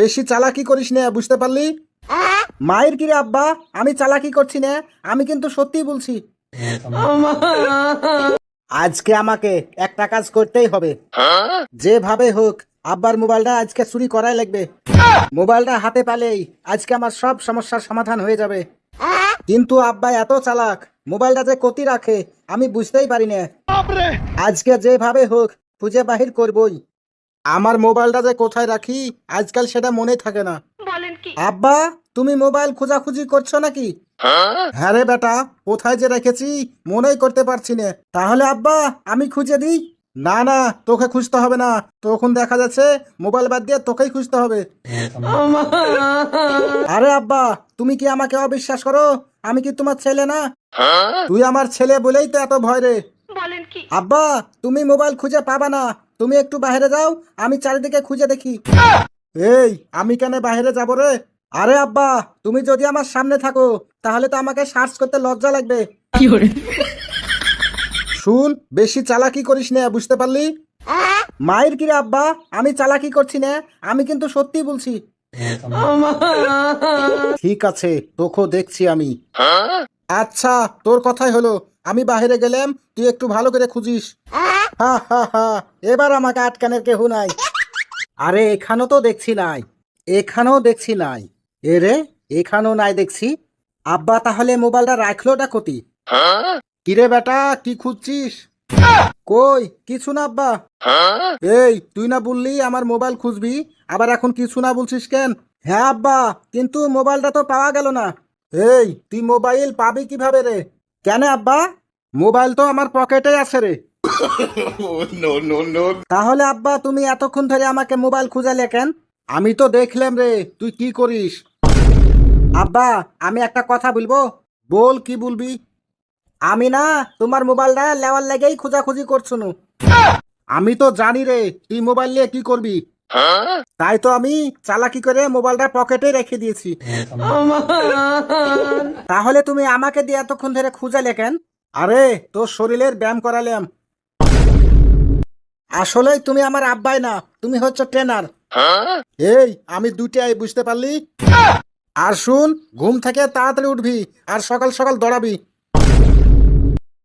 বেশি চালাকি করিস না, বুঝতে পারলি? মায়ের কি রে আব্বা, আমি চালাকি করছি না, আমি কিন্তু সত্যি বলছি। আজকে আমাকে একটা কাজ করতেই হবে, যেভাবে হোক আব্বার মোবাইলটা আজকে চুরি করাই লাগবে। মোবাইলটা হাতে পেলেই আজকে আমার সব সমস্যার সমাধান হয়ে যাবে। কিন্তু আব্বা এত চালাক, মোবাইলটা যে কোতি রাখে আমি বুঝতেই পারি না। আজকে যেভাবে হোক খুঁজে বাহির করবই। আমার মোবাইলটা যে কোথায় রাখি আজকাল সেটা মনে থাকে না। আব্বা, তুমি মোবাইল খোঁজাখুঁজি করছো নাকি? হ্যাঁ রে বেটা, কোথায় যে রেখেছি মনেই করতে পারছি না। তাহলে আব্বা আমি খুঁজে দিই। না না, তোকে খুঁজতে হবে না, তখন দেখা যাচ্ছে মোবাইল বাদ দিয়ে তোকেই খুঁজতে হবে। আরে আব্বা, তুমি কি আমাকে অবিশ্বাস করো? আমি কি তোমার ছেলে না? তুই আমার ছেলে বলেই তো এত ভয় রে। আব্বা, তুমি মোবাইল খুঁজে পাবা না, তুমি একটু বাইরে যাও, আমি চারিদিকে খুঁজে দেখি। এই, আমি কেন বাইরে যাব রে? আরে আব্বা, তুমি যদি আমার সামনে থাকো তাহলে তো আমাকে সার্চ করতে লজ্জা লাগবে। শুন, বেশি চালাকি করিস না, বুঝতে পারলি? মায়ের কি রে আব্বা, আমি চালাকি করছি না, আমি কিন্তু সত্যি বলছি। ঠিক আছে, তোকে দেখছি আমি। আচ্ছা, তোর কথাই হলো, আমি বাইরে গেলাম, তুই একটু ভালো করে খুঁজিস। হা হা হা, এবার আমাকে আটকানের কেহ নাই। আরে এখানেও তো দেখছি নাই, এখানেও দেখছি নাই। এরে, এখানেও নাই দেখছি। আব্বা তাহলে মোবাইলটা রাখলোটা কতি? কিরে বেটা, কি খুঁজছিস? কই, কিছু না আব্বা। এই, তুই না বললি আমার মোবাইল খুঁজবি, আবার এখন কিছু না বলছিস কেন? হ্যাঁ আব্বা, কিন্তু মোবাইলটা তো পাওয়া গেল না। এই, তুই মোবাইল পাবি কিভাবে রে? কেন আব্বা, মোবাইল তো আমার পকেটে আছে রে। তাহলে আব্বা তুমি এতক্ষণ ধরে আমাকে মোবাইল খুঁজালে কেন? আমি তো দেখলাম রে তুই কি করিস। আব্বা, আমি একটা কথা বলবো। বল, কি বলবি? আমি না তোমার মোবাইলটা লেওয়ার লেগেই খোঁজাখুঁজি করছো নু। আমি তো জানি রে তুই মোবাইল নিয়ে কি করবি, তাই তো আমি চালাকি করে মোবাইলটা পকেটে রেখে দিয়েছি। তাহলে তুমি আমাকে দিয়ে এতক্ষণ ধরে খুঁজালে কেন? আরে, তোর শরীরের ব্যায়াম করালাম। আসলেই তুমি আমার আব্বাই না, তুমি হচ্ছে ট্রেনার। এই, আমি দুটাই, বুঝতে পারলি? আর শুন, ঘুম থেকে তাড়াতাড়ি উঠবি আর সকাল সকাল দৌড়াবি।